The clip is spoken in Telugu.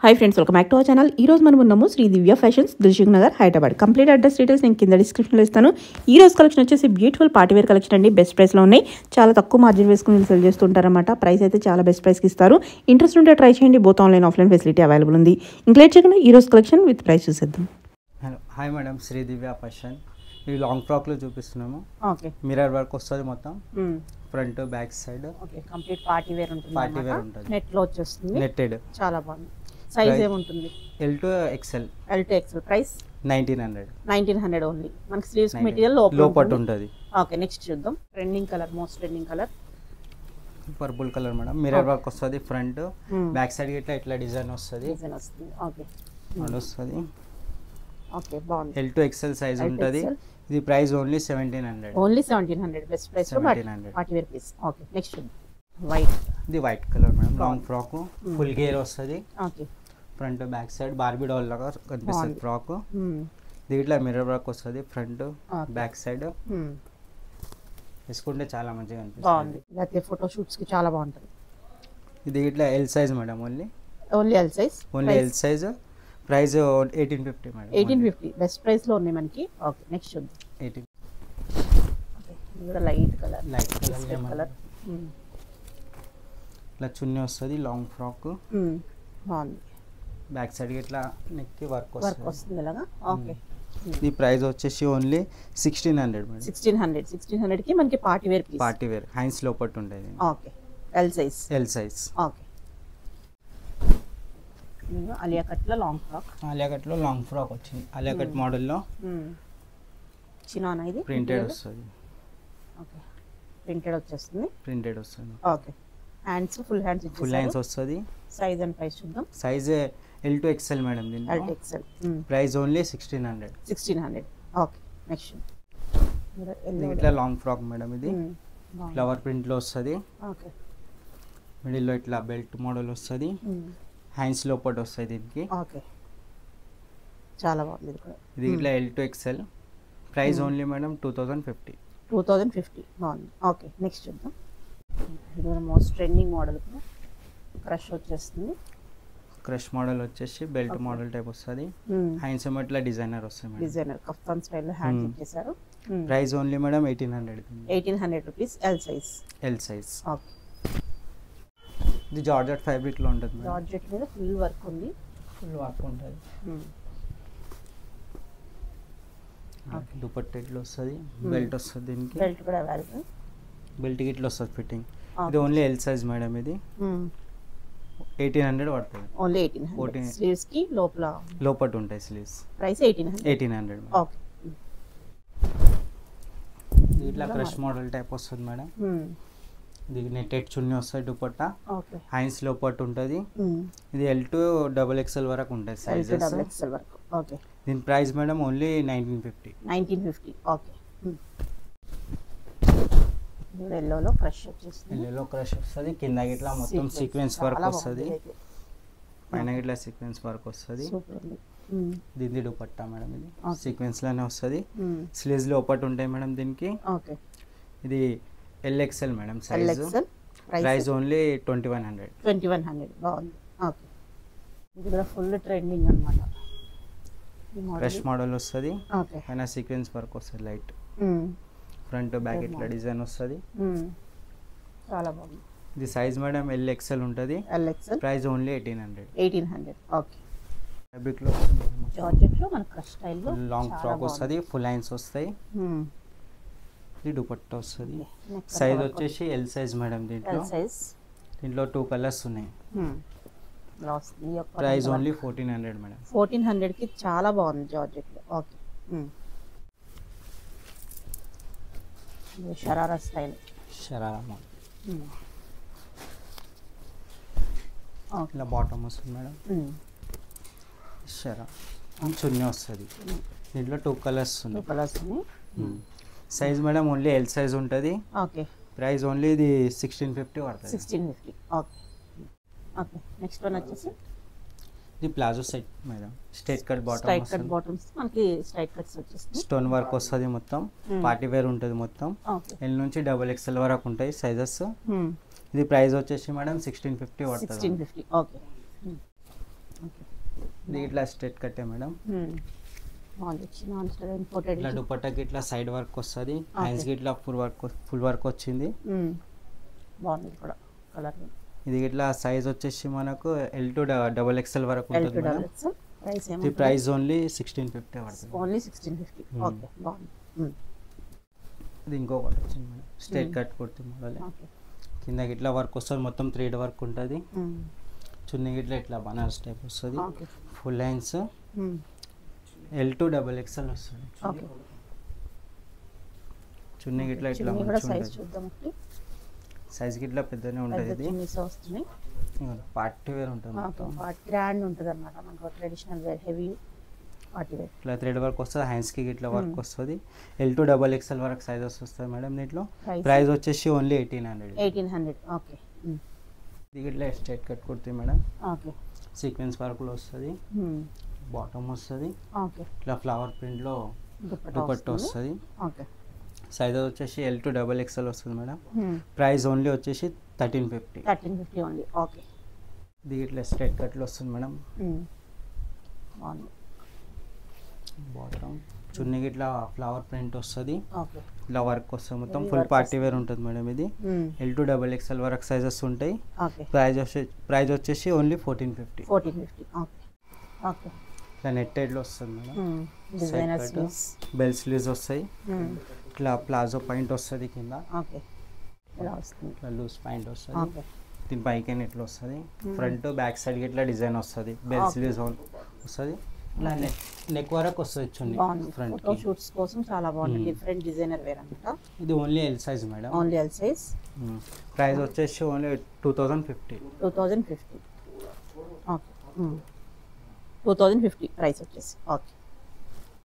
Hi friends, welcome back to our channel. ఈ రోజు మనం ఉన్నాము Sri Divya fashions, Dilsukh Nagar, Hyderabad. Complete address details నేను కింద డిస్క్రిప్షన్లో ఇస్తాను. ఈ రోజు కలెక్షన్ వచ్చేసి బ్యూటిఫుల్ పార్టీవేర్ కలెక్షన్ అండి. బెస్ట్ ప్రైస్లో ఉన్నాయి. చాలా తక్కువ మార్జిన్ వేసుకుని సెల్ చేస్తుంటారన్నమాట. ప్రైస్ అయితే చాలా బెస్ట్ ప్రైస్కి ఇస్తారు. ఇంట్రెస్ట్ ఉంటే ట్రై చేయండి. Both online offline facility available ఉంది. ఇంక్లేట్ చేయకుండా ఈ రోజు కలెక్షన్ విత్ ప్రైస్ చూసేద్దాం. Hello, hi madam, Shri Divya fashion. ఇవి లాంగ్ ఫ్రాక్లో చూపిస్తున్నాము. ఓకే, మిర్రర్ వర్క్ వస్తుంది మొత్తం, front back side. Okay, complete party wear ఉంటుంది. పార్టీవేర్ ఉంటుంది, నెట్లో వచ్చేస్తుంది, నెట్టెడ్. చాలా బాగుంది. సైజ్ ఏముంటుంది? L to XL. L to XL. Price 1900 only. మనకి స్లీవ్స్ మెటీరియల్ లోపట్ ఉంటుంది. ఓకే, నెక్స్ట్ చూద్దాం. Trending colour, most trending colour purple colour madam. Mirror work వస్తుంది, ఫ్రంట్ బ్యాక్ సైడ్ ఇట్లా డిజైన్ వస్తుంది. ఓకే, వస్తుంది. ఓకే, బాగుంది. L to XL సైజ్ ఉంటుంది. ఇది price only 1700. Only 1700 best price లో 1700 పార్టీవేర్ పీస్. ఓకే, నెక్స్ట్ చూద్దాం. వైట్. ఇది white colour madam. Long frock, full గేర్ వస్తుంది. Okay, front back side Barbie doll లాగా కనిపిస్తుంది ఫ్రాక్. దీంట్లో మిర్రర్ వర్క్ వస్తుంది, ఫ్రంట్ బ్యాక్ సైడ్. వేసుకుంటే చాలా మంచిగా బాగుంది. లేకపోతే ఫోటో షూట్స్ కి చాలా బాగుంటుంది. ఇది ఇట్లా L size madam. Only L size. Only L size. Price 1850 madam. 1850 best price లో ఉన్నాయి మనకి. ఓకే, నెక్స్ట్ చూద్దాం. 18. ఇది కూడా లైట్ కలర్. Light colour. ఇట్లా చున్నీ వస్తుంది, లాంగ్ ఫ్రాక్. బాగుంది. బ్యాక్ సైడ్ ఇట్లా నెక్ వర్క్ వస్తుంది ఇలాగా. ఓకే, ఈ ప్రైస్ వచ్చేసి ఓన్లీ 1600 మేడం. 1600 కి మనకి పార్టీవేర్ పీస్. పార్టీవేర్ హ్యాండ్స్ లోపట్ ఉంటుంది. Okay, L size. L size. Okay, Alia cut లో లాంగ్ ఫ్రాక్. అలియా కట్ లో లాంగ్ ఫ్రాక్ వచ్చింది. అలియా కట్ మోడల్లో చిన్న ఇది ప్రింటెడ్ వస్తుంది. ఓకే, ప్రింటెడ్ వచ్చేస్తుంది. ప్రింటెడ్ వస్తుంది. Okay, hands full hands. Full hands వస్తుంది. సైజ్ అండ్ ప్రైస్ చూద్దాం. Size L to XL madam. దీని L to XL. Price only 1600. 1600. Okay, next ఇట్లా లాంగ్ ఫ్రాక్ మేడం. ఇది ఫ్లవర్ ప్రింట్ లో వస్తుంది. ఓకే, మిడిల్ లో ఇట్లా బెల్ట్ మోడల్ వస్తుంది. హ్యాండ్స్ లోపట్ వస్తాయి దీనికి. ఓకే, చాలా బాగుంది. ఇది ఇట్లా L to XL. Price only madam 2050. 2050. బాగుంది. ఓకే, నెక్స్ట్ చూద్దాం. ఇది మోస్ట్ ట్రెండింగ్ మోడల్. క్రష్ వచ్చేస్తుంది. క్రష్ మోడల్ వచ్చేసి బెల్ట్ మోడల్ టైప్ వస్తుంది. హ్యాండ్స్ ఏమో ఇట్లా డిజైనర్ వస్తుంది మేడం. డిజైనర్ కఫ్తాన్ స్టైల్ లో హ్యాండ్స్ ఇచ్చేసారు. Price only madam 1800. 1800 rupees. L size. L size. Okay, ఇది జార్జెట్ ఫ్యాబ్రిక్ లో ఉంటుంది మేడం. జార్జెట్ మీద ఫుల్ వర్క్ ఉంది. ఫుల్ వర్క్ ఉంటుంది. దుపట్టా ఇట్లా వస్తుంది. బెల్ట్ వస్తుంది దీనికి. బెల్ట్ కూడా అవైలబుల్. బెల్ట్ కి ఇట్లా వస్తుంది ఫిట్టింగ్. ఇది ఓన్లీ ఎల్ సైజ్ మేడం. ఇది 1800 పడుతుంది. ఓన్లీ 1800. స్లీవ్స్ కి లోపట్ ఉంటాయి స్లీవ్స్. ప్రైస్ 1800. ఓకే, ఇట్లా క్రష్ మోడల్ టైప్ వస్తుంది మేడం. ఇది నెట్టెడ్ చున్నీ వస్తుంది, దుపట్టా. ఓకే, హ్యాండ్స్ లోపట్ ఉంటుంది. ఇది L to XXL వరకు ఉంటుంది సైజెస్. ఓకే, దీని ప్రైస్ మేడం ఓన్లీ 1950. 1950. ఓకే, ఎల్లోలో క్రష్ వచ్చేస్తుంది. ఎల్లోలో క్రష్ వస్తుంది. కింద ఇట్లా మొత్తం సీక్వెన్స్ వర్క్ వస్తుంది. పైన ఇట్లా సీక్వెన్స్ వర్క్ వస్తుంది. దీని దుపట్టా మేడం. ఇది సీక్వెన్స్ లోనే వస్తుంది. స్లీవ్స్ లో ఒకటి ఉంటాయి మేడం దీనికి. ఓకే, ఇది LXL madam size. Price only 2100. 2100. బాగుంది. ఓకే, ఇది కూడా ఫుల్ ట్రెండింగ్ అన్నమాట. క్రష్ మోడల్ వస్తుంది. ఓకే, పైన సీక్వెన్స్ వర్క్ వస్తుంది లైట్. ఫ్రంట్ బ్యాక్ ఇట్లా డిజైన్ వస్తుంది. చాలా బాగుంది. ఇది సైజ్ మేడం LXL ఉంటుంది. LXL. Price only 1800. 1800. Okay, fabric లో జార్జెట్ లో మన క్రష్ స్టైల్ లో లాంగ్ ఫ్రాక్ వస్తుంది. ఫుల్ హ్యాండ్స్ వస్తాయి. ఇది దుపట్టా వస్తుంది. సైజ్ వచ్చేసి ఎల్ సైజ్ మేడం. దీంట్లో 2 కలర్స్ ఉన్నాయి. Price only 1400 madam. 1400 కి చాలా బాగుంది జార్జెట్ లో. Okay, sharara style. Sharara model. ఇట్లా బాటమ్ వస్తుంది మేడం. షరా చున్నీ వస్తుంది. దీంట్లో 2 కలర్స్ ఉన్నాయి. Size madam only L size ఉంటుంది. ఓకే, ప్రైస్ ఓన్లీ ఇది 1650 పడుతుంది. 1650. ఓకే, ఓకే, నెక్స్ట్ వన్ వచ్చేసి ఇది palazzo set madam. Straight cut bottom. Straight cut bottoms మనకి స్ట్రైట్ కట్స్ వచ్చేస్తాయి. స్టోన్ వర్క్ వస్తుంది మొత్తం. పార్టీ వేర్ ఉంటుంది మొత్తం. ఎల్ నుంచి XXL వరకు ఉంటాయి సైజెస్. ఇది ప్రైస్ వచ్చేసి మేడం 1650 పడుతుంది. 1650. ఓకే, ఇది ఇట్లా స్ట్రెట్ కట్టే మేడం. బాగుంది, నాన్ స్టైల్ ఇంపోర్టెడ్. ఇట్లా దుపట్టాకి ఇట్లా సైడ్ వర్క్ వస్తుంది, హ్యాండ్స్కి ఇట్లా ఫుల్ వర్క్ వచ్చింది. బాగుంది కూడా కలర్. ఇది ఇట్లా సైజ్ వచ్చేసి మనకు L to XXL వరకు ఉంటుంది మేడం. ప్రైస్ ఇది ప్రైస్ ఓన్లీ 1650 పడుతుంది. ఓన్లీ 1650. ఓకే బాగుంది. ఇది ఇంకొకటి వచ్చింది madam, straight cut kurti model. కిందకి ఇట్లా వర్క్ వస్తుంది, మొత్తం థ్రెడ్ వర్క్ ఉంటుంది. చున్నీ ఇట్లా ఇట్లా బనారస్ టైప్ వస్తుంది, full hands. L to XXL వస్తుంది. చున్నీ ఇట్లా ఇట్లా సైజ్ ఇట్లా పెద్దనే ఉంటుంది. పార్టీ వేర్ ఉంటుంది, గ్రాండ్ ఉంటుంది అన్నమాట. మనకు traditional wear, heavy party wear. ఇట్లా థ్రెడ్ వర్క్ వస్తుంది, హ్యాండ్స్కి ఇట్లా వర్క్ వస్తుంది. L to XXL వరకు సైజెస్ వస్తాయి మేడం. దీంట్లో ప్రైస్ వచ్చేసి ఓన్లీ 1800. 1800. ఓకే. ఇది ఇట్లా straight cut kurti madam. Okay. Sequence వర్క్లో వస్తుంది, బాటమ్ వస్తుంది. ఓకే. ఇట్లా ఫ్లవర్ ప్రింట్లో దుపట్టా వస్తుంది. ఓకే. సైజ్ వచ్చేసి L to XXL వస్తుంది మేడం. ప్రైస్ ఓన్లీ వచ్చేసి 1350. 1350 ఓన్లీ. ఓకే. ఇది ఇట్లా స్ట్రైట్ కట్లో వస్తుంది మేడం. బాటమ్ చున్నీకి ఇట్లా ఫ్లవర్ ప్రింట్ వస్తుంది, ఇట్లా వర్క్ వస్తుంది, మొత్తం ఫుల్ పార్టీ వేర్ ఉంటుంది మేడం. ఇది L to XXL వరకు సైజెస్ ఉంటాయి. ప్రైస్ వచ్చేసి ఓన్లీ 1450. 1450. ఓకే. ఓకే. ఇట్లా నెట్టెడ్లో వస్తుంది మేడం. బెల్ స్లీవ్స్ వస్తాయి, ఇట్లా ప్లాజో పాయింట్ వస్తుంది కింద. ఇట్లా లూజ్ పాయింట్ వస్తుంది, దీని పైకి ఇట్లా వస్తుంది. ఫ్రంట్ బ్యాక్ సైడ్ ఇట్లా డిజైన్ వస్తుంది, బెల్ స్లీవ్స్ వస్తుంది. ఇట్లా నెక్ వరకు వస్తుంది చున్నీ ఫ్రంట్. షూట్స్ కోసం చాలా బాగుంది, డిఫరెంట్ డిజైనర్ వేర్ అన్నమాట. ఇది only L size madam. Only L size. Price వచ్చేసి ఓన్లీ 2050. 2050. ఓకే. 2050 ప్రైస్ వచ్చేసి. ఓకే.